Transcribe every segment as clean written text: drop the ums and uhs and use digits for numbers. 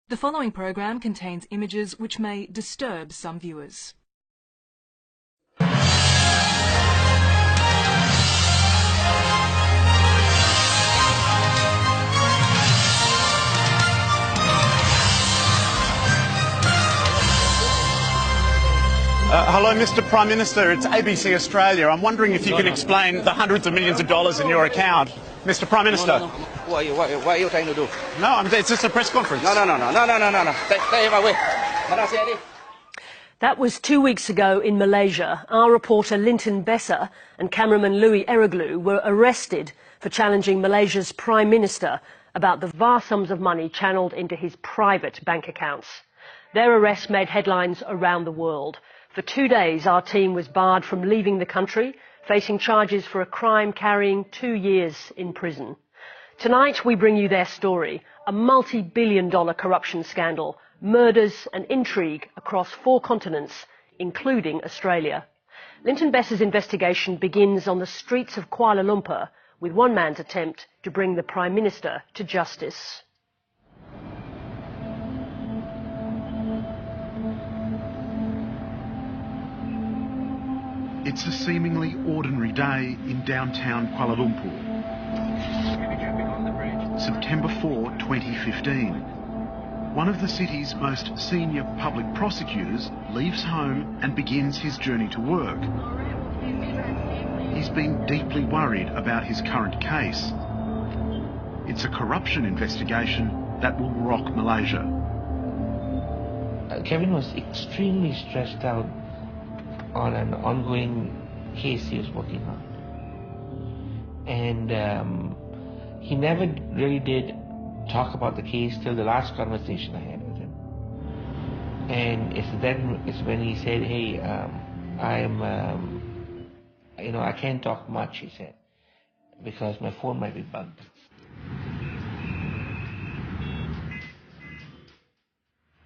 The following program contains images which may disturb some viewers. Hello, Mr. Prime Minister. It's ABC Australia. I'm wondering if you can explain the hundreds of millions of dollars in your account. Mr. Prime Minister. No. What are you trying to do? No, it's just a press conference. No. Stay away. That was 2 weeks ago in Malaysia. Our reporter Linton Besser and cameraman Louis Eroglu were arrested for challenging Malaysia's Prime Minister about the vast sums of money channeled into his private bank accounts. Their arrest made headlines around the world. For 2 days, our team was barred from leaving the country, facing charges for a crime carrying 2 years in prison. Tonight, we bring you their story, a multi-billion-dollar corruption scandal, murders and intrigue across 4 continents, including Australia. Linton Besser's investigation begins on the streets of Kuala Lumpur, with one man's attempt to bring the Prime Minister to justice. It's a seemingly ordinary day in downtown Kuala Lumpur. September 4, 2015. One of the city's most senior public prosecutors leaves home and begins his journey to work. He's been deeply worried about his current case. It's a corruption investigation that will rock Malaysia. Kevin was extremely stressed out on an ongoing case he was working on. And he never really did talk about the case till the last conversation I had with him. And it's when he said, hey, I can't talk much, he said, because my phone might be bugged.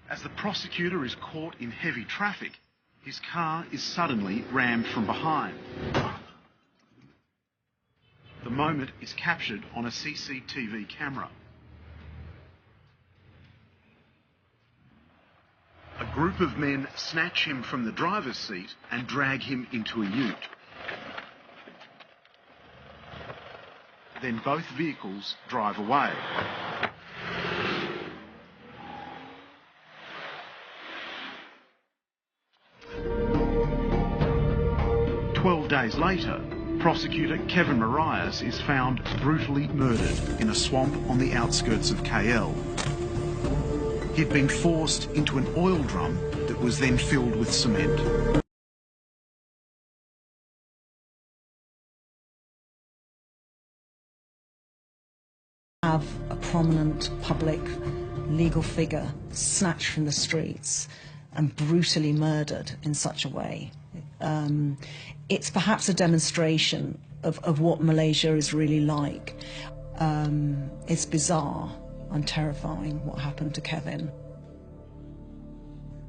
As the prosecutor is caught in heavy traffic, his car is suddenly rammed from behind. The moment is captured on a CCTV camera. A group of men snatch him from the driver's seat and drag him into a ute. Then both vehicles drive away. Days later, prosecutor Kevin Marias is found brutally murdered in a swamp on the outskirts of KL. He'd been forced into an oil drum that was then filled with cement. Have a prominent public legal figure snatched from the streets and brutally murdered in such a way. It's perhaps a demonstration of what Malaysia is really like. It's bizarre and terrifying what happened to Kevin.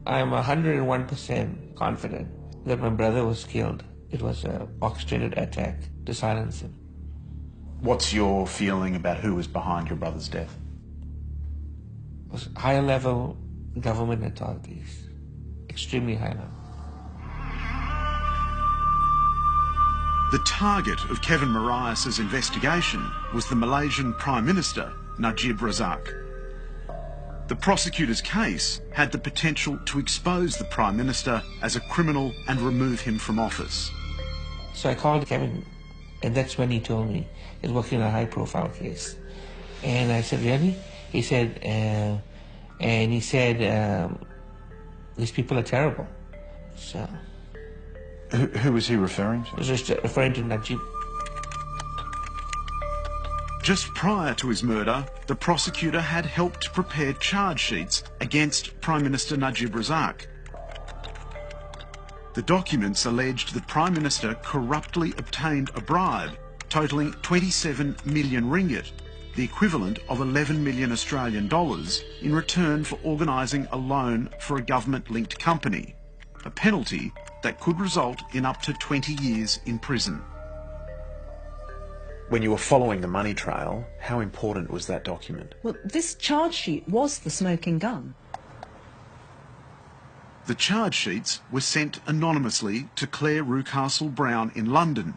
I'm 101% confident that my brother was killed. It was an orchestrated attack to silence him. What's your feeling about who was behind your brother's death? It was higher level government authorities, extremely high level. The target of Kevin Marias' investigation was the Malaysian Prime Minister, Najib Razak. The prosecutor's case had the potential to expose the Prime Minister as a criminal and remove him from office. So I called Kevin, and that's when he told me he's working on a high-profile case. And I said, really? He said, these people are terrible. So... Who was he referring to? I was just referring to Najib. Just prior to his murder, the prosecutor had helped prepare charge sheets against Prime Minister Najib Razak. The documents alleged the Prime Minister corruptly obtained a bribe totalling 27 million ringgit, the equivalent of 11 million Australian dollars, in return for organising a loan for a government-linked company, a penalty that could result in up to 20 years in prison. when you were following the money trail, how important was that document? Well, this charge sheet was the smoking gun. The charge sheets were sent anonymously to Claire Rucastle-Brown in London.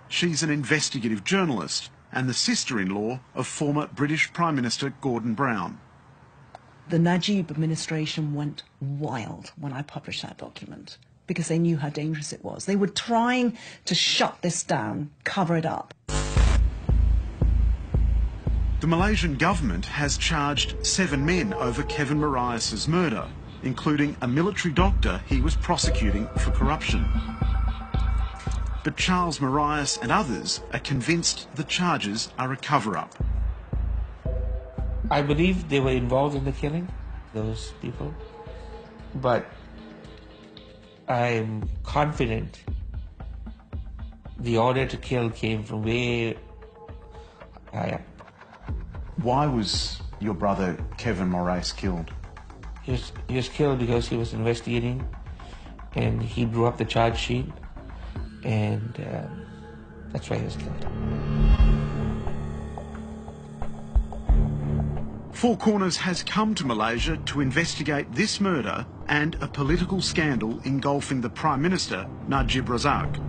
She's an investigative journalist and the sister-in-law of former British Prime Minister Gordon Brown. The Najib administration went wild when I published that document because they knew how dangerous it was. They were trying to shut this down, cover it up. The Malaysian government has charged 7 men over Kevin Marias's murder, including a military doctor he was prosecuting for corruption. But Charles Marias and others are convinced the charges are a cover-up. I believe they were involved in the killing, those people, but I'm confident the order to kill came from way higher. Why was your brother Kevin Marias killed? He was killed because he was investigating and he drew up the charge sheet, and that's why he was killed. Four Corners has come to Malaysia to investigate this murder and a political scandal engulfing the Prime Minister, Najib Razak.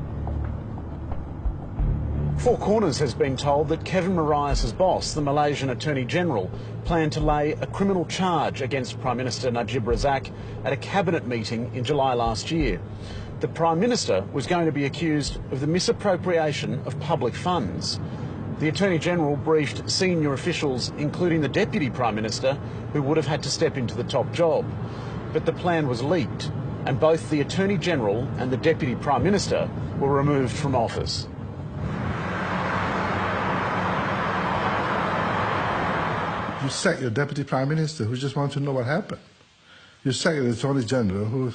Four Corners has been told that Kevin Marias's boss, the Malaysian Attorney General, planned to lay a criminal charge against Prime Minister Najib Razak at a cabinet meeting in July last year. The Prime Minister was going to be accused of the misappropriation of public funds. The Attorney General briefed senior officials, including the Deputy Prime Minister, who would have had to step into the top job. But the plan was leaked, and both the Attorney General and the Deputy Prime Minister were removed from office. You sack your Deputy Prime Minister who just wants to know what happened. You sack the Attorney General who,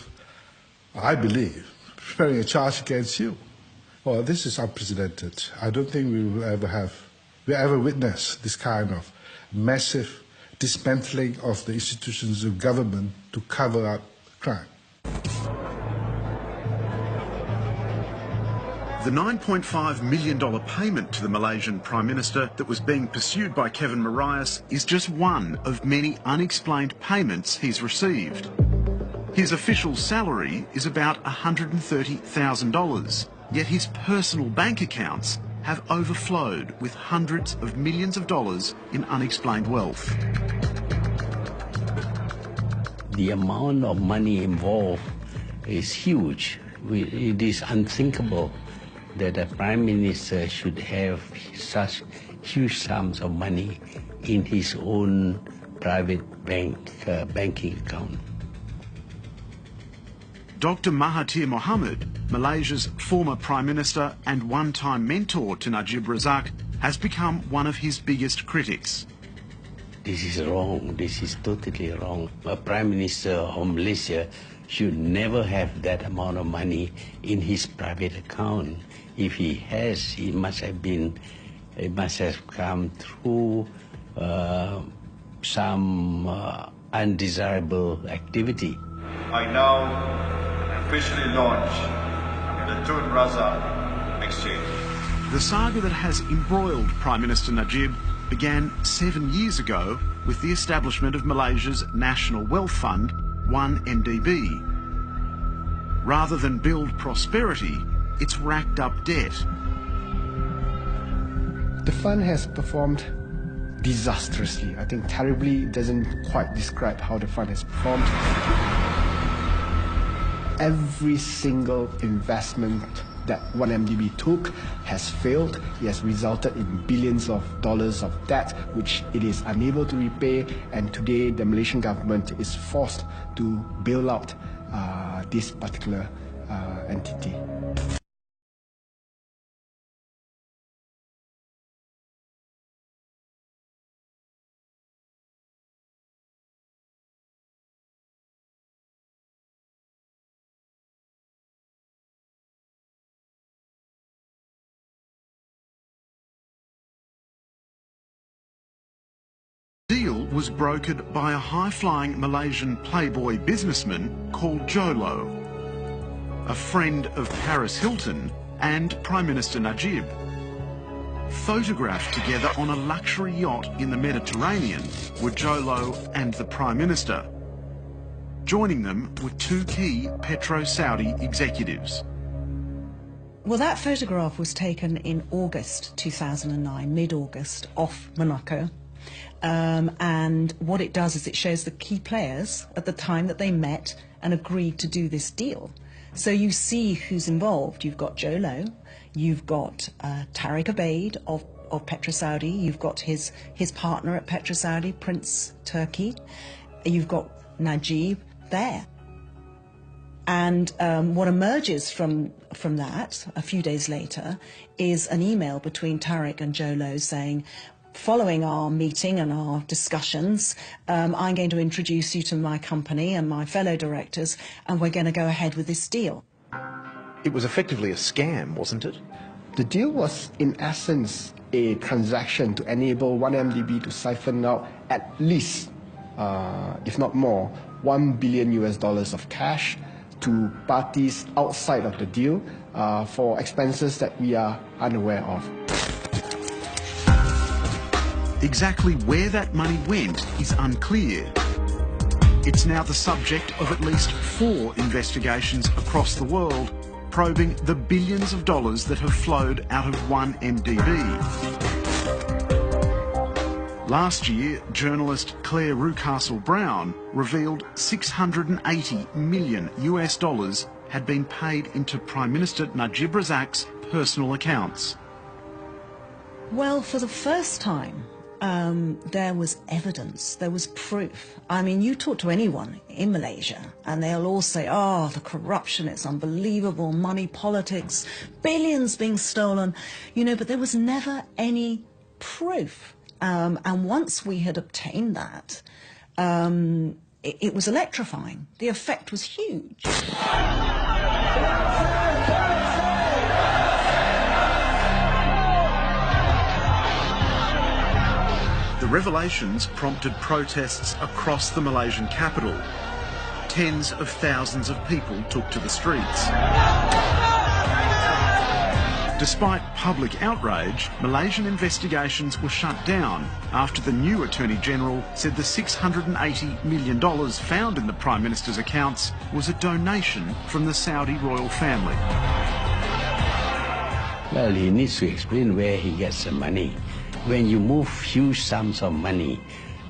I believe, preparing a charge against you. Well, this is unprecedented. I don't think we will ever witness this kind of massive dismantling of the institutions of government to cover up crime. The $9.5 million payment to the Malaysian Prime Minister that was being pursued by Kevin Marias is just one of many unexplained payments he's received. His official salary is about $130,000, yet his personal bank accounts have overflowed with hundreds of millions of dollars in unexplained wealth. The amount of money involved is huge. It is unthinkable that a Prime Minister should have such huge sums of money in his own private banking account. Dr Mahathir Mohamad, Malaysia's former Prime Minister and one-time mentor to Najib Razak, has become one of his biggest critics. This is wrong. This is totally wrong. A Prime Minister of Malaysia should never have that amount of money in his private account. If he has, it must have come through some undesirable activity. I now officially launch the Tun Razak exchange. The saga that has embroiled Prime Minister Najib began 7 years ago with the establishment of Malaysia's National Wealth Fund, 1MDB. Rather than build prosperity, it's racked up debt. The fund has performed disastrously. I think terribly doesn't quite describe how the fund has performed. Every single investment that 1MDB took has failed. It has resulted in billions of dollars of debt, which it is unable to repay, and today the Malaysian government is forced to bail out this particular entity. The deal was brokered by a high-flying Malaysian playboy businessman called Jolo, a friend of Paris Hilton and Prime Minister Najib. Photographed together on a luxury yacht in the Mediterranean were Jolo and the Prime Minister. Joining them were two key Petro-Saudi executives. Well, that photograph was taken in August 2009, mid-August, off Monaco. And what it does is it shows the key players at the time that they met and agreed to do this deal. So you see who's involved. You've got Jolo, you've got Tariq Abeid of Petro-Saudi, you've got his partner at Petro-Saudi, Prince Turki, you've got Najib there. And what emerges from that a few days later is an email between Tariq and Jolo saying, following our meeting and our discussions, I'm going to introduce you to my company and my fellow directors, and we're going to go ahead with this deal. It was effectively a scam, wasn't it? The deal was, in essence, a transaction to enable 1MDB to siphon out at least, if not more, $1 billion of cash to parties outside of the deal for expenses that we are unaware of. Exactly where that money went is unclear. It's now the subject of at least 4 investigations across the world, probing the billions of dollars that have flowed out of 1MDB. Last year, journalist Claire Rucastle-Brown revealed $680 million had been paid into Prime Minister Najib Razak's personal accounts. Well, for the first time, there was evidence, there was proof. I mean, you talk to anyone in Malaysia and they'll all say, oh, the corruption, it's unbelievable, money politics, billions being stolen, you know, but there was never any proof. And once we had obtained that, it was electrifying. The effect was huge. The revelations prompted protests across the Malaysian capital. Tens of thousands of people took to the streets. Despite public outrage, Malaysian investigations were shut down after the new Attorney General said the $680 million found in the Prime Minister's accounts was a donation from the Saudi royal family. Well, he needs to explain where he gets the money. When you move huge sums of money,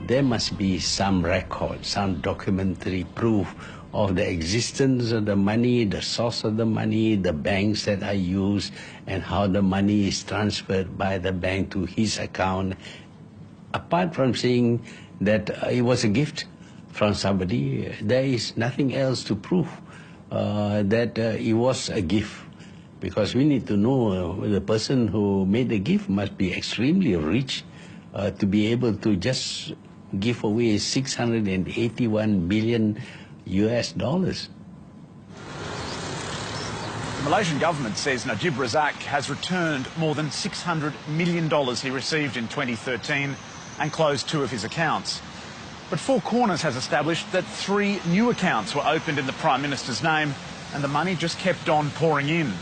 there must be some record, some documentary proof of the existence of the money, the source of the money, the banks that are used, and how the money is transferred by the bank to his account. Apart from saying that it was a gift from somebody, there is nothing else to prove that it was a gift. Because we need to know the person who made the gift must be extremely rich to be able to just give away $681 billion. The Malaysian government says Najib Razak has returned more than $600 million he received in 2013 and closed 2 of his accounts. But Four Corners has established that 3 new accounts were opened in the Prime Minister's name and the money just kept on pouring in.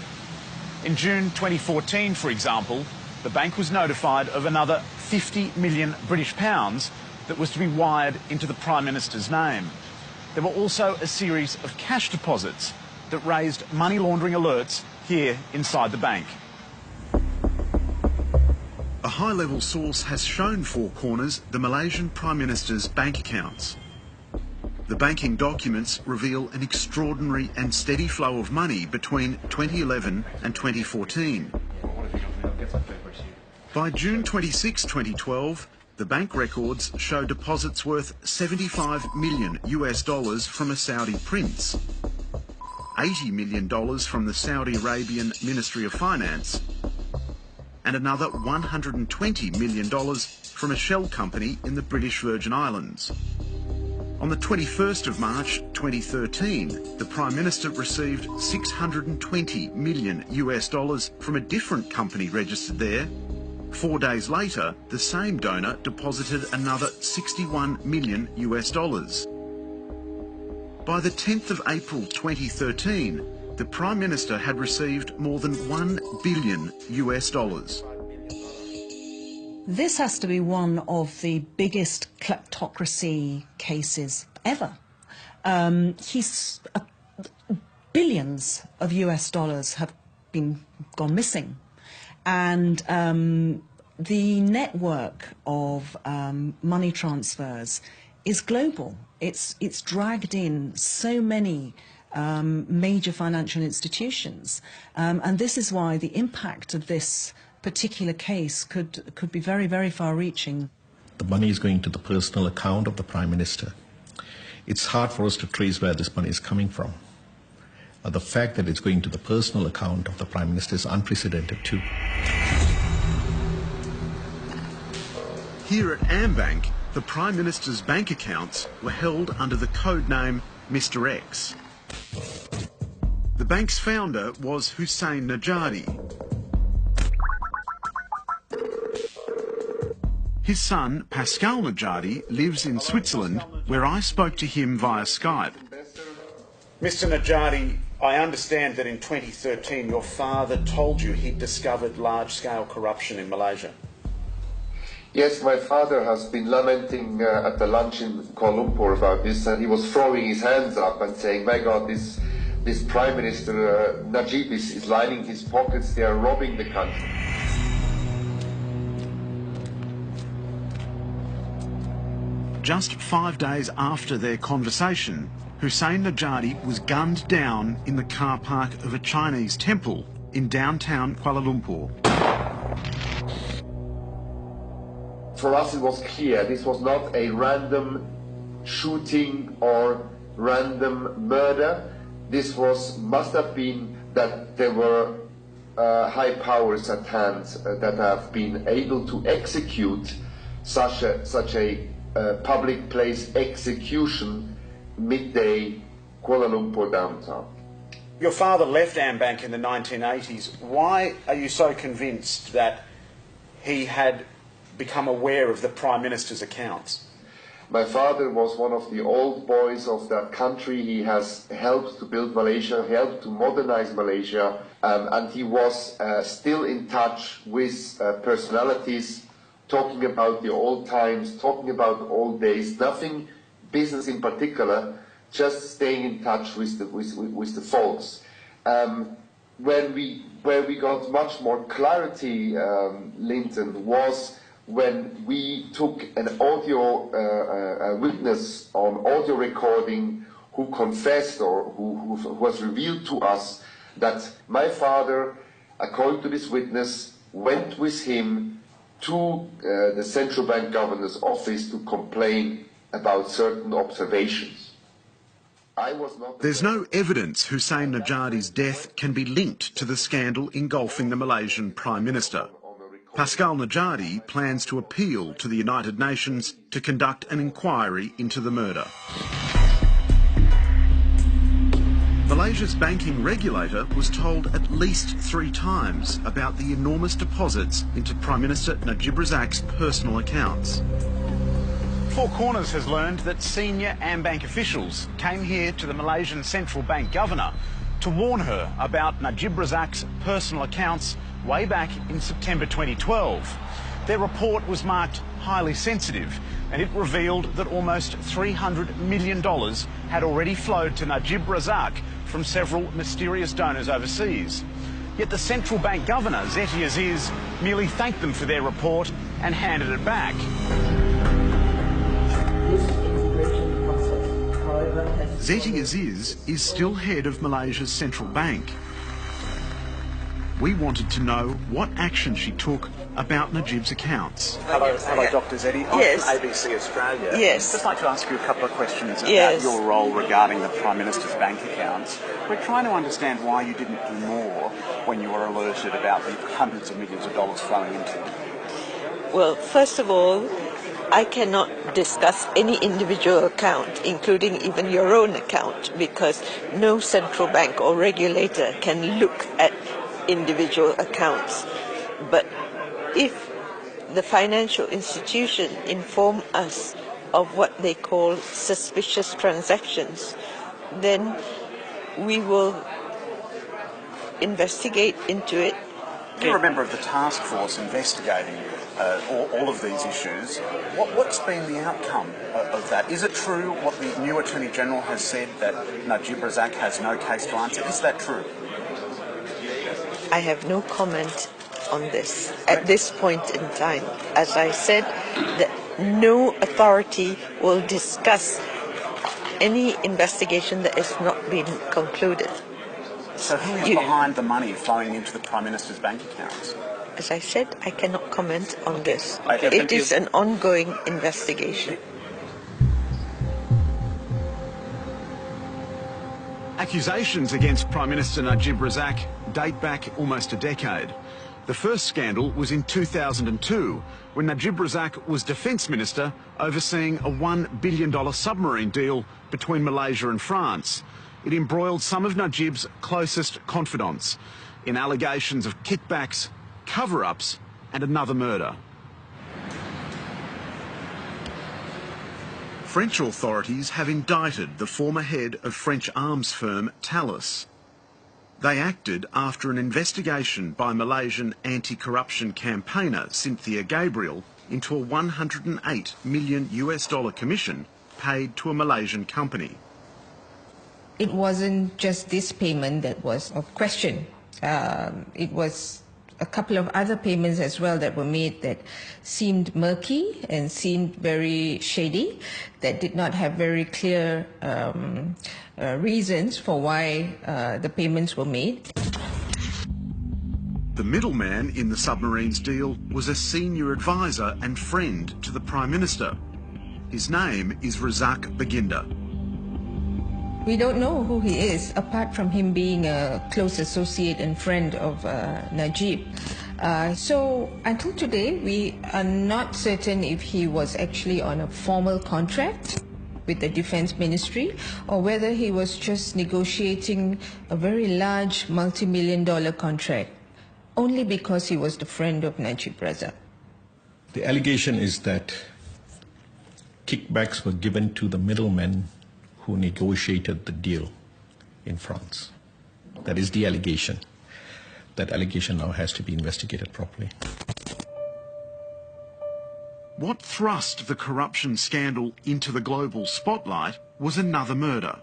In June 2014, for example, the bank was notified of another 50 million British pounds that was to be wired into the Prime Minister's name. There were also a series of cash deposits that raised money laundering alerts here inside the bank. A high-level source has shown Four Corners the Malaysian Prime Minister's bank accounts. The banking documents reveal an extraordinary and steady flow of money between 2011 and 2014. By June 26, 2012, the bank records show deposits worth $75 million from a Saudi prince, $80 million from the Saudi Arabian Ministry of Finance, and another $120 million from a shell company in the British Virgin Islands. On the 21st of March 2013, the Prime Minister received $620 million from a different company registered there. 4 days later, the same donor deposited another $61 million. By the 10th of April 2013, the Prime Minister had received more than $1 billion. This has to be one of the biggest kleptocracy cases ever. Billions of US dollars have gone missing, and the network of money transfers is global. It's dragged in so many major financial institutions, and this is why the impact of this particular case could be very, very far-reaching. The money is going to the personal account of the Prime Minister. It's hard for us to trace where this money is coming from. The fact that it's going to the personal account of the Prime Minister is unprecedented too. Here at AmBank, the Prime Minister's bank accounts were held under the code name Mr X. The bank's founder was Hussein Najadi. His son, Pascal Najadi, lives in Switzerland, where I spoke to him via Skype. Mr Najadi, I understand that in 2013 your father told you he'd discovered large-scale corruption in Malaysia. Yes, my father has been lamenting at the lunch in Kuala Lumpur about this, and he was throwing his hands up and saying, my God, this Prime Minister Najib is lining his pockets, they are robbing the country. Just 5 days after their conversation, Hussein Najadi was gunned down in the car park of a Chinese temple in downtown Kuala Lumpur. For us it was clear this was not a random shooting or random murder. This must have been that there were high powers at hand that have been able to execute such a public place execution midday Kuala Lumpur downtown. Your father left AmBank in the 1980s. Why are you so convinced that he had become aware of the Prime Minister's accounts? My father was one of the old boys of that country. He has helped to build Malaysia, helped to modernize Malaysia, and he was still in touch with personalities, talking about the old times, talking about old days, nothing business in particular, just staying in touch with the folks. Where we got much more clarity, Linton, was when we took an audio witness on audio recording who confessed or who was revealed to us that my father, according to this witness, went with him to the central bank governor's office to complain about certain observations. There's no evidence Hussein Najadi's death can be linked to the scandal engulfing the Malaysian Prime Minister. Pascal Najadi plans to appeal to the United Nations to conduct an inquiry into the murder. Malaysia's banking regulator was told at least 3 times about the enormous deposits into Prime Minister Najib Razak's personal accounts. Four Corners has learned that senior AmBank officials came here to the Malaysian Central Bank Governor to warn her about Najib Razak's personal accounts way back in September 2012. Their report was marked highly sensitive, and it revealed that almost $300 million had already flowed to Najib Razak from several mysterious donors overseas. Yet the central bank governor, Zeti Aziz, merely thanked them for their report and handed it back. Zeti Aziz is still head of Malaysia's central bank. We wanted to know what action she took about Najib's accounts. Hello, Dr. Zeti. Yes. I'm from ABC Australia. Yes. I'd just like to ask you a couple of questions about your role regarding the Prime Minister's bank accounts. We're trying to understand why you didn't do more when you were alerted about the hundreds of millions of dollars flowing into them. Well, first of all, I cannot discuss any individual account, including even your own account, because no central bank or regulator can look at individual accounts. But if the financial institution inform us of what they call suspicious transactions, then we will investigate into it. You're a member of the task force investigating all of these issues. What's been the outcome of that? Is it true what the new Attorney General has said, that Najib Razak has no case to answer? Is that true? I have no comment on this at this point in time. As I said, that no authority will discuss any investigation that has not been concluded. So who is behind the money flowing into the Prime Minister's bank accounts? As I said, I cannot comment on this. It is an ongoing investigation. Accusations against Prime Minister Najib Razak date back almost a decade. The first scandal was in 2002, when Najib Razak was Defence Minister overseeing a $1 billion submarine deal between Malaysia and France. It embroiled some of Najib's closest confidants in allegations of kickbacks, cover-ups and another murder. French authorities have indicted the former head of French arms firm Thales. They acted after an investigation by Malaysian anti-corruption campaigner Cynthia Gabriel into a $108 million commission paid to a Malaysian company. It wasn't just this payment that was of question. It was a couple of other payments as well that were made that seemed murky and seemed very shady, that did not have very clear reasons for why the payments were made. The middleman in the submarines deal was a senior advisor and friend to the Prime Minister. His name is Razak Baginda. We don't know who he is, apart from him being a close associate and friend of Najib. So until today, we are not certain if he was actually on a formal contract with the Defence Ministry or whether he was just negotiating a very large multi-million-dollar contract only because he was the friend of Najib Razak. The allegation is that kickbacks were given to the middlemen who negotiated the deal in France. That is the allegation. That allegation now has to be investigated properly. What thrust the corruption scandal into the global spotlight was another murder.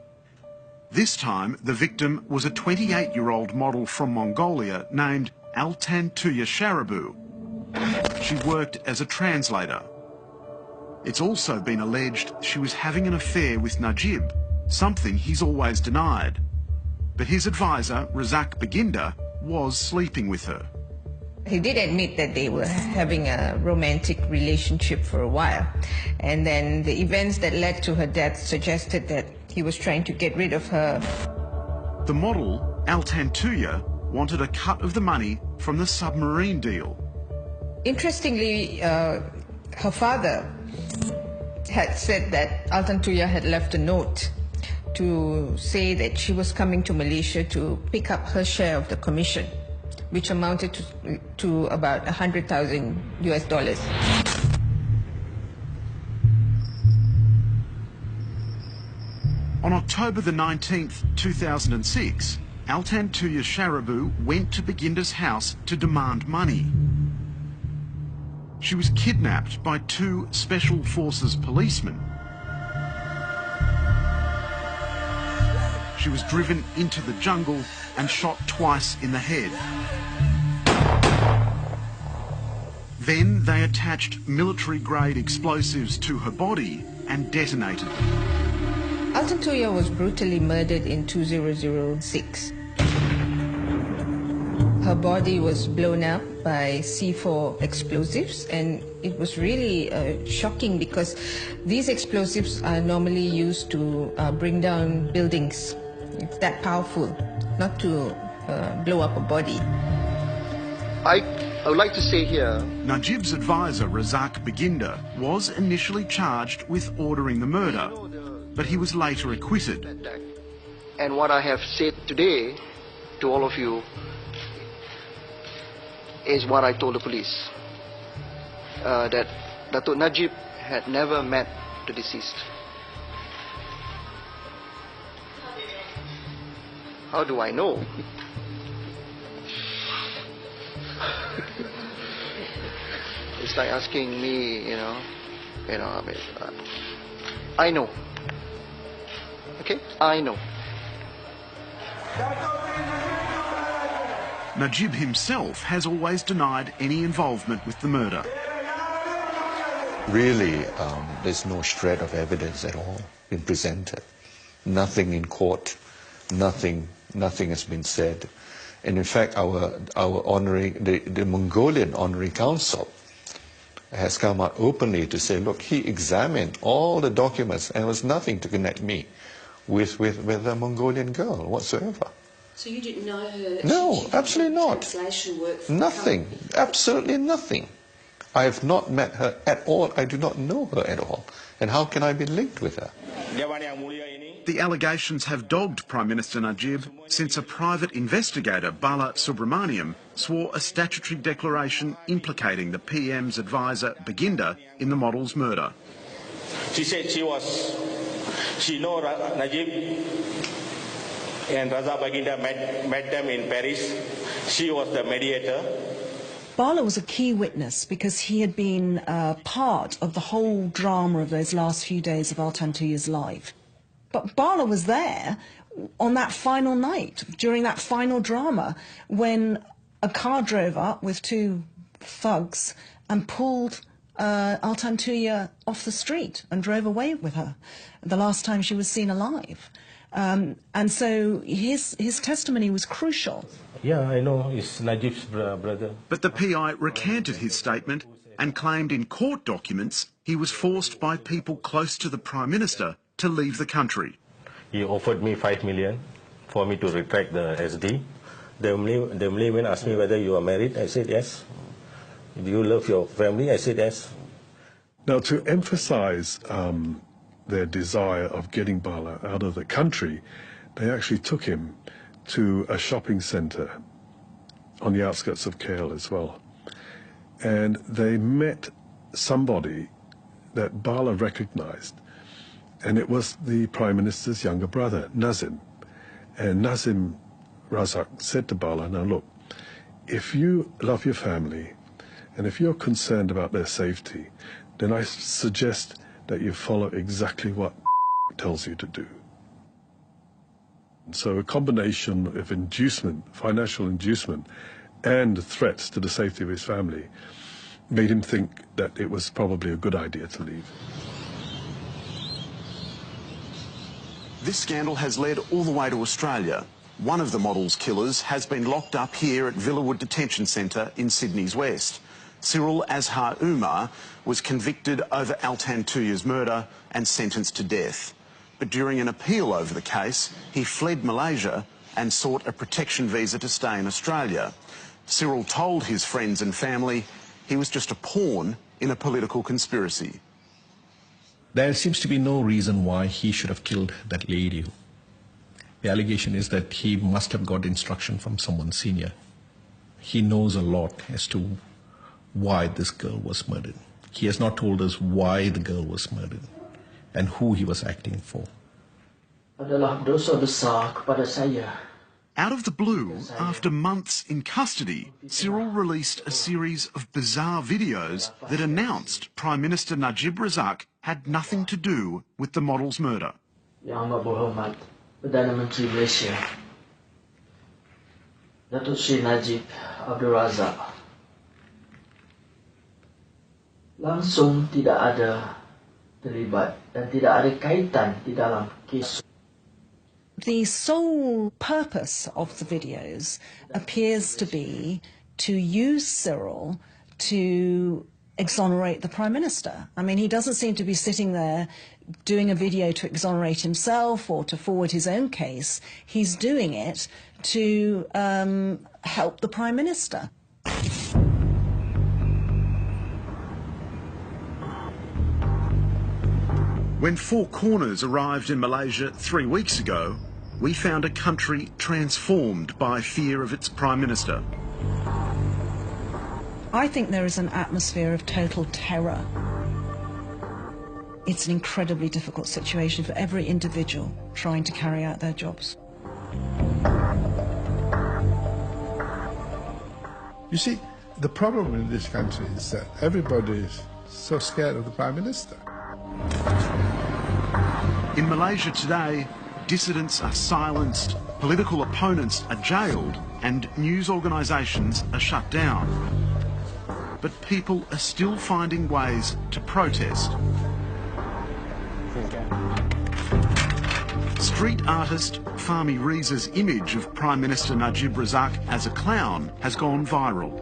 This time, the victim was a 28-year-old model from Mongolia named Altan Tuya Sharabu. She worked as a translator. It's also been alleged she was having an affair with Najib, something he's always denied. But his advisor, Razak Baginda, was sleeping with her. He did admit that they were having a romantic relationship for a while. And then the events that led to her death suggested that he was trying to get rid of her. The model, Altan Tuya, wanted a cut of the money from the submarine deal. Interestingly, her father had said that Altan Tuya had left a note to say that she was coming to Malaysia to pick up her share of the commission, which amounted to about $100,000. On October the 19th, 2006, Altan Tuya Sharabu went to Baginda's house to demand money. She was kidnapped by 2 Special Forces policemen. She was driven into the jungle and shot twice in the head. Then they attached military-grade explosives to her body and detonated them. Altan Tuya was brutally murdered in 2006. Her body was blown up by C4 explosives, and it was really shocking because these explosives are normally used to bring down buildings. It's that powerful, not to blow up a body. I would like to say here, Najib's advisor, Razak Baginda, was initially charged with ordering the murder, but he was later acquitted. And what I have said today to all of you is what I told the police, that Datuk Najib had never met the deceased. How do I know? It's it's like asking me, I know. Okay, I know. Najib himself has always denied any involvement with the murder. Really, there's no shred of evidence at all been presented. Nothing in court, nothing has been said. And in fact, the Mongolian Honorary Council has come out openly to say, look, he examined all the documents and there was nothing to connect me with the Mongolian girl whatsoever. So you didn't know her? No, absolutely not. Translation work for nothing, absolutely nothing. I have not met her at all. I do not know her at all. And how can I be linked with her? The allegations have dogged Prime Minister Najib since a private investigator, Bala Subramaniam, swore a statutory declaration implicating the PM's advisor, Baginda, in the model's murder. She said she know Najib and Raza Baginda met them in Paris. She was the mediator. Bala was a key witness because he had been part of the whole drama of those last few days of Altan Tuya's life. But Bala was there on that final night, during that final drama, when a car drove up with two thugs and pulled Altan Tuya off the street and drove away with her, the last time she was seen alive. And so his testimony was crucial. Yeah, I know, it's Najib's brother. But the PI recanted his statement and claimed in court documents he was forced by people close to the Prime Minister to leave the country. He offered me 5 million for me to retract the SD. The Malian asked me whether you are married. I said yes. Do you love your family? I said yes. Now, to emphasize their desire of getting Bala out of the country, they actually took him to a shopping centre on the outskirts of KL as well. And they met somebody that Bala recognized, and it was the Prime Minister's younger brother, Nazim. And Nazim Razak said to Bala, now look, if you love your family and if you're concerned about their safety, then I suggest that you follow exactly what tells you to do. So a combination of inducement, financial inducement, and threats to the safety of his family made him think that it was probably a good idea to leave. This scandal has led all the way to Australia. One of the model's killers has been locked up here at Villawood Detention Centre in Sydney's West. Cyril Azhar Umar was convicted over Altan Tuya's murder and sentenced to death. But during an appeal over the case, he fled Malaysia and sought a protection visa to stay in Australia. Cyril told his friends and family he was just a pawn in a political conspiracy. There seems to be no reason why he should have killed that lady. The allegation is that he must have got instruction from someone senior. He knows a lot as to why this girl was murdered. He has not told us why the girl was murdered and who he was acting for. Adalah dosa besar kepada saya. Out of the blue, after months in custody, Cyril released a series of bizarre videos that announced Prime Minister Najib Razak had nothing to do with the model's murder. Yang Amat Berhormat Perdana Menteri Malaysia, Datuk Seri Najib Abdul Razak, langsung tidak ada terlibat dan tidak ada kaitan di dalam kes. The sole purpose of the videos appears to be to use Cyril to exonerate the Prime Minister. I mean, he doesn't seem to be sitting there doing a video to exonerate himself or to forward his own case. He's doing it to help the Prime Minister. When Four Corners arrived in Malaysia 3 weeks ago, we found a country transformed by fear of its Prime Minister. I think there is an atmosphere of total terror. It's an incredibly difficult situation for every individual trying to carry out their jobs. You see, The problem in this country is that everybody is so scared of the Prime Minister. In Malaysia today, dissidents are silenced, political opponents are jailed, and news organisations are shut down. But people are still finding ways to protest. Street artist Fahmi Riza's image of Prime Minister Najib Razak as a clown has gone viral.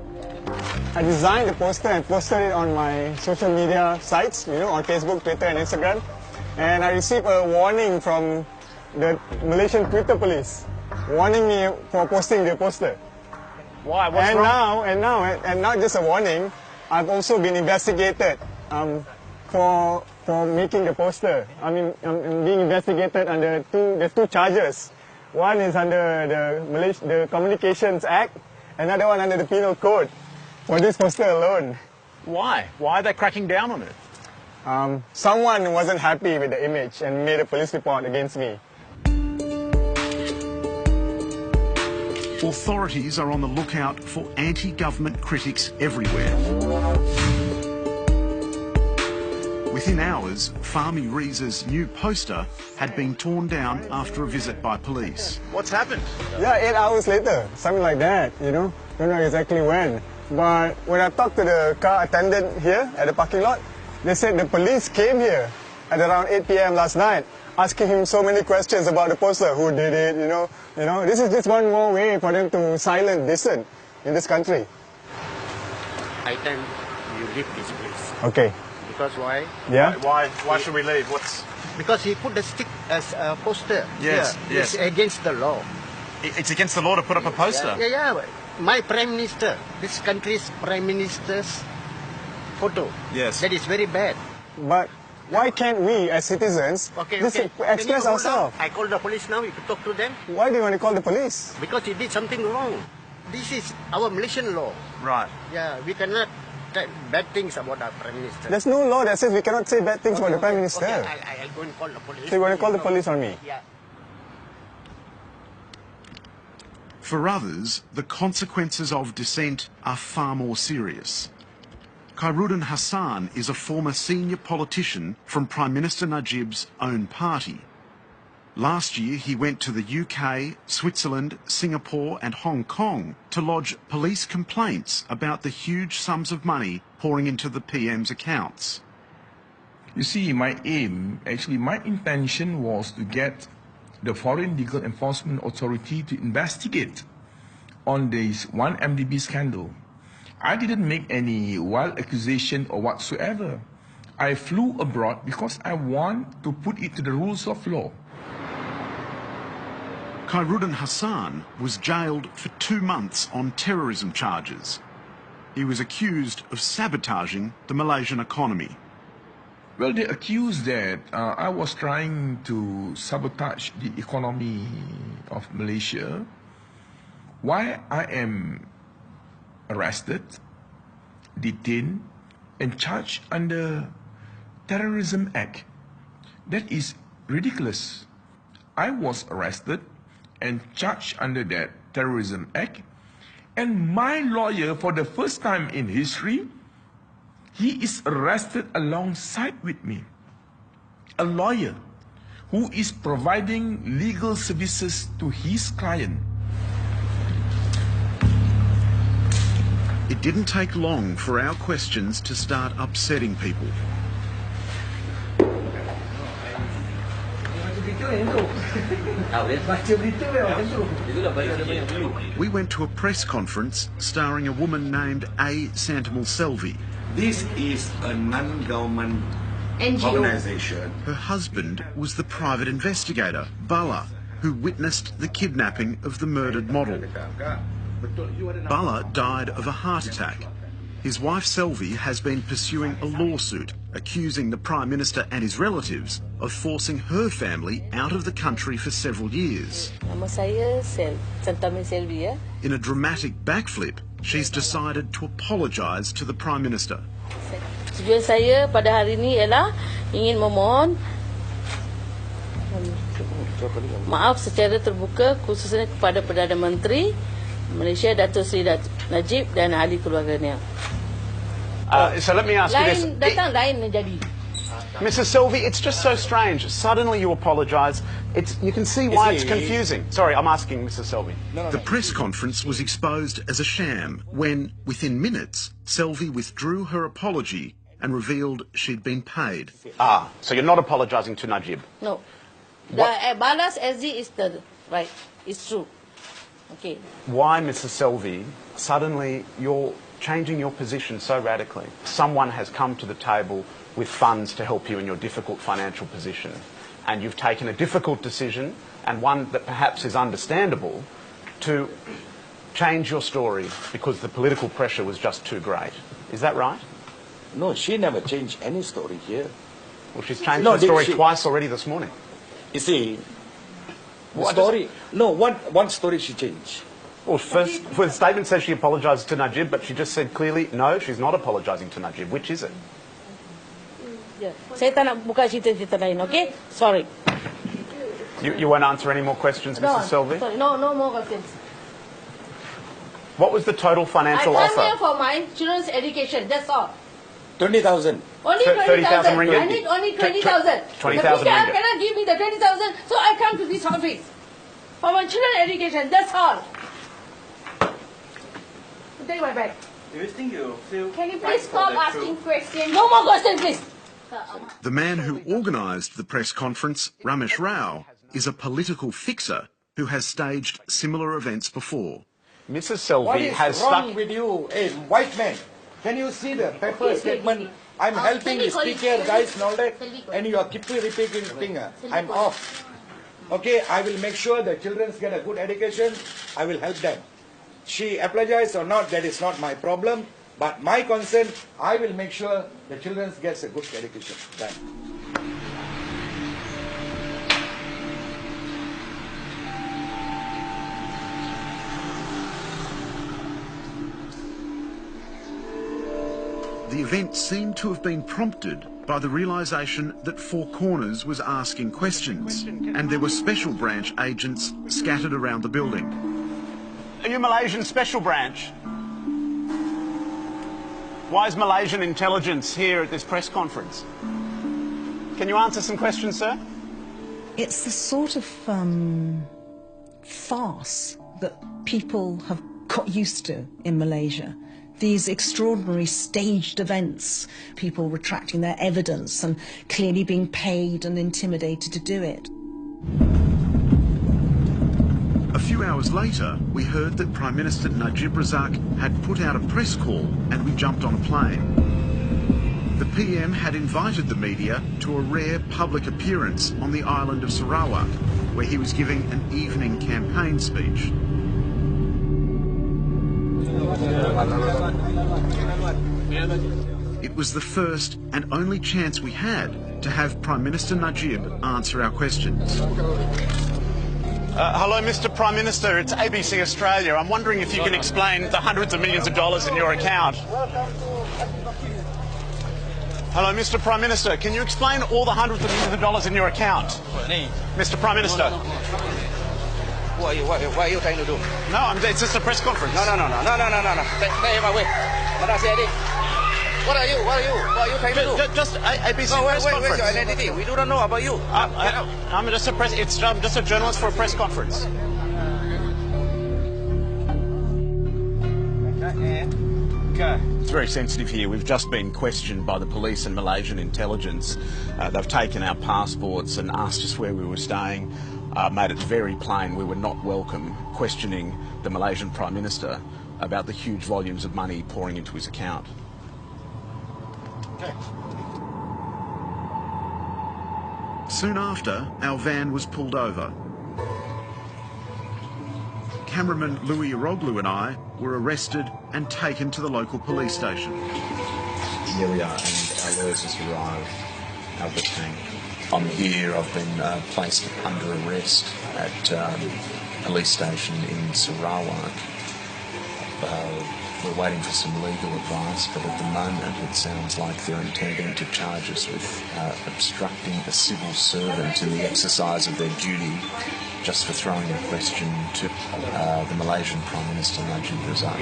I designed the poster and posted it on my social media sites, on Facebook, Twitter and Instagram. And I received a warning from the Malaysian Twitter police, warning me for posting the poster. Why? What's wrong? And not just a warning, I've also been investigated for making the poster. I'm being investigated under there's two charges. One is under the Communications Act, another one under the Penal Code for this poster alone. Why? Why are they cracking down on it? Someone wasn't happy with the image and made a police report against me. Authorities are on the lookout for anti-government critics everywhere. Within hours, Fahmi Riza's new poster had been torn down after a visit by police. What's happened? Yeah, 8 hours later, something like that, Don't know exactly when. But when I talked to the car attendant here at the parking lot, they said the police came here at around 8 p.m. last night, asking him so many questions about the poster, who did it, This is just one more way for them to silence dissent in this country. I think you leave this place. Okay. Because why? Yeah. Why should we leave? Because he put the stick as a poster. Yes. Here. Yes. It's against the law. It's against the law to put up a poster. Yeah. My Prime Minister, this country's Prime Minister's photo. Yes. That is very bad. But why can't we, as citizens, express ourselves? I call the police now. You can talk to them. Why do you want to call the police? Because he did something wrong. This is our Malaysian law. Right. Yeah, we cannot say bad things about our Prime Minister. There's no law that says we cannot say bad things about the Prime Minister. Okay, I'll go and call the police. So you want to call the police on me? Yeah. For others, the consequences of dissent are far more serious. Khairuddin Hassan is a former senior politician from Prime Minister Najib's own party. Last year, he went to the UK, Switzerland, Singapore and Hong Kong to lodge police complaints about the huge sums of money pouring into the PM's accounts. You see, my intention was to get the Foreign Legal Enforcement Authority to investigate on this 1MDB scandal. I didn't make any wild accusation or whatsoever. I flew abroad because I want to put it to the rules of law. Khairuddin Hassan was jailed for 2 months on terrorism charges. He was accused of sabotaging the Malaysian economy. Well, they accused that I was trying to sabotage the economy of Malaysia. Why I am arrested, detained, and charged under Terrorism Act. That is ridiculous. I was arrested and charged under that Terrorism Act, and my lawyer, for the first time in history, he is arrested alongside with me. A lawyer who is providing legal services to his client. It didn't take long for our questions to start upsetting people. We went to a press conference starring a woman named A. Santamal Selvi. This is a non-government organization. Her husband was the private investigator, Bala, who witnessed the kidnapping of the murdered model. Bala died of a heart attack. His wife Selvi has been pursuing a lawsuit accusing the Prime Minister and his relatives of forcing her family out of the country for several years. Nama saya Santamal Selvi, ya. In a dramatic backflip, she's decided to apologise to the Prime Minister. Tujuan saya pada hari ini ialah ingin memohon maaf secara terbuka khususnya kepada Perdana Menteri Malaysia, Datuk Seri Najib dan ahli keluarganya. So let me ask you this. Lain datang, lain menjadi. Mrs. Selvey, it's just so strange. Suddenly you apologise. You can see why it's confusing. Sorry, I'm asking Mrs. Selvey. The press conference was exposed as a sham when, within minutes, Selvey withdrew her apology and revealed she'd been paid. So you're not apologising to Najib? No. The balas SD is the right. It's true. Okay. Why, Mrs. Selvey, suddenly you're changing your position so radically? Someone has come to the table with funds to help you in your difficult financial position, and you've taken a difficult decision, and one that perhaps is understandable, to change your story because the political pressure was just too great. Is that right? No, she never changed any story here. Well, she's changed the story twice already this morning. You see, one story she changed. Well, first, the statement says she apologised to Najib, but she just said clearly, no, she's not apologising to Najib. Which is it? Saya tak nak buka cerita-cerita lain, okay? Sorry. You won't answer any more questions, Mrs. Selvey? Sorry. No more questions. What was the total financial offer? I come here for my children's education, that's all. 20,000. Only 30,000 ringgit. I need only 20,000. 20,000 ringgit. Cannot give me the 20,000, so I come to this office for my children's education, that's all. Take my bag. Do you think you feel... Can you please stop asking questions? No more questions, please. The man who organised the press conference, Ramesh Rao, is a political fixer who has staged similar events before. Mrs. Selvey What is has wrong with you, a white man? Can you see the paper statement? I'm helping the speaker, guys, and all that, and you are keep repeating thing. I'm off. Okay, I will make sure the children get a good education. I will help them. She apologized or not, that is not my problem. But my concern, I will make sure the children gets a good education. Done. The event seemed to have been prompted by the realisation that Four Corners was asking questions, and there were special branch agents scattered around the building. Are you Malaysian Special Branch? Why is Malaysian intelligence here at this press conference? Can you answer some questions, sir? It's the sort of farce that people have got used to in Malaysia. These extraordinary staged events, people retracting their evidence and clearly being paid and intimidated to do it. A few hours later, we heard that Prime Minister Najib Razak had put out a press call and we jumped on a plane. The PM had invited the media to a rare public appearance on the island of Sarawak, where he was giving an evening campaign speech. It was the first and only chance we had to have Prime Minister Najib answer our questions. Hello, Mr. Prime Minister. It's ABC Australia. I'm wondering if you can explain the hundreds of millions of dollars in your account. Hello, Mr. Prime Minister. Can you explain all the hundreds of millions of dollars in your account? Mr. Prime Minister. What are you trying to do? No, it's just a press conference. No. Stay my way. What are you trying to do? Just ABC press conference. Where's your identity? We do not know about you. I'm just a journalist for a press conference. It's very sensitive here. We've just been questioned by the police and Malaysian intelligence. They've taken our passports and asked us where we were staying. Made it very plain we were not welcome questioning the Malaysian Prime Minister about the huge volumes of money pouring into his account. Soon after, our van was pulled over. Cameraman Louis Iroglu and I were arrested and taken to the local police station. Here we are, and our lawyers has arrived, Albert Tang. I'm here, I've been placed under arrest at a police station in Sarawak. We're waiting for some legal advice, but at the moment it sounds like they're intending to charge us with obstructing a civil servant in the exercise of their duty just for throwing a question to the Malaysian Prime Minister Najib Razak.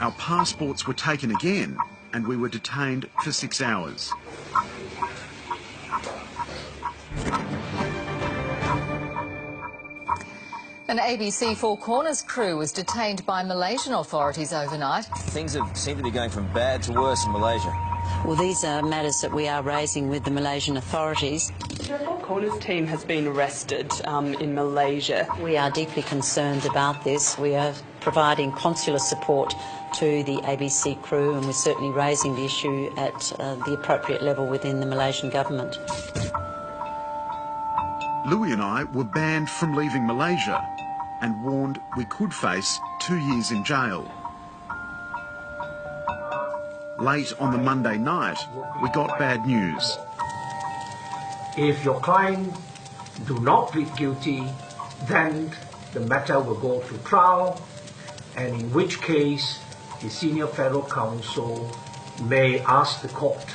Our passports were taken again and we were detained for 6 hours. An ABC Four Corners crew was detained by Malaysian authorities overnight. Things seem to be going from bad to worse in Malaysia. Well, these are matters that we are raising with the Malaysian authorities. The Four Corners team has been arrested in Malaysia. We are deeply concerned about this. We are providing consular support to the ABC crew, and we're certainly raising the issue at the appropriate level within the Malaysian government. Louis and I were banned from leaving Malaysia and warned we could face 2 years in jail. Late on the Monday night, we got bad news. If your client do not plead guilty, then the matter will go to trial, and in which case the senior federal counsel may ask the court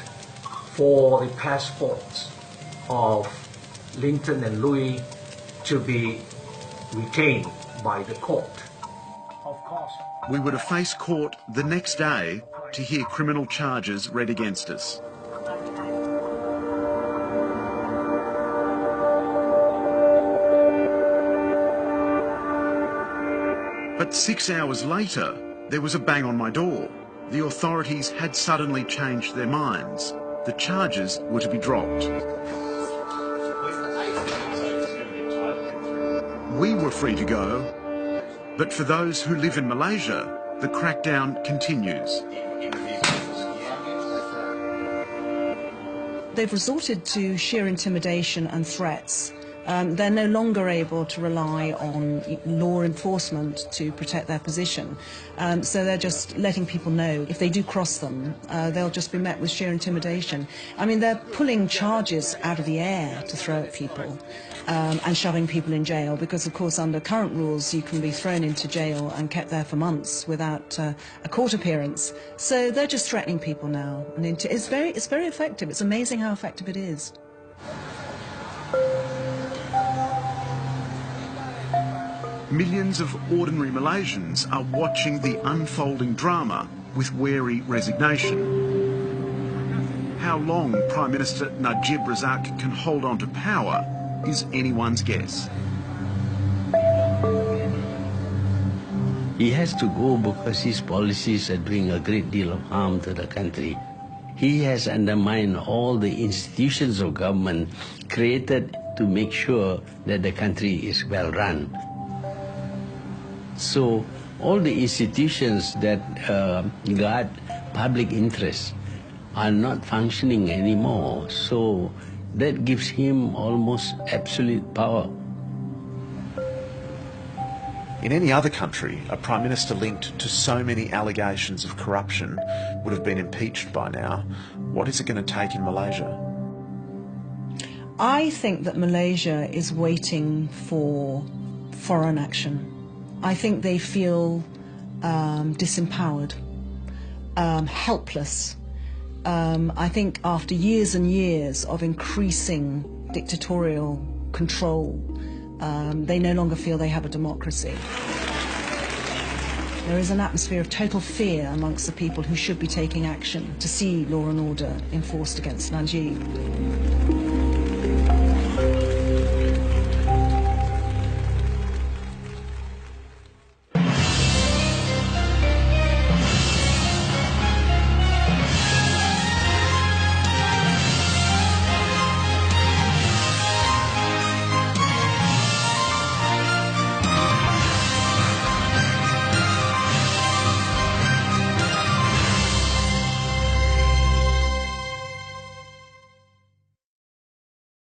for the passports of Linton and Louis to be retained by the court. Of course. We were to face court the next day to hear criminal charges read against us. But 6 hours later, there was a bang on my door. The authorities had suddenly changed their minds. The charges were to be dropped. We were free to go, but for those who live in Malaysia, the crackdown continues. They've resorted to sheer intimidation and threats. They're no longer able to rely on law enforcement to protect their position. So they're just letting people know if they do cross them, they'll just be met with sheer intimidation. I mean, they're pulling charges out of the air to throw at people and shoving people in jail because, of course, under current rules, you can be thrown into jail and kept there for months without a court appearance. So they're just threatening people now. And it's very effective. It's amazing how effective it is. Millions of ordinary Malaysians are watching the unfolding drama with wary resignation. How long Prime Minister Najib Razak can hold on to power is anyone's guess. He has to go because his policies are doing a great deal of harm to the country. He has undermined all the institutions of government created to make sure that the country is well run. So all the institutions that guard public interest are not functioning anymore. So that gives him almost absolute power. In any other country, a Prime Minister linked to so many allegations of corruption would have been impeached by now. What is it going to take in Malaysia? I think that Malaysia is waiting for foreign action. I think they feel disempowered, helpless. I think after years and years of increasing dictatorial control, they no longer feel they have a democracy. There is an atmosphere of total fear amongst the people who should be taking action to see law and order enforced against Najib.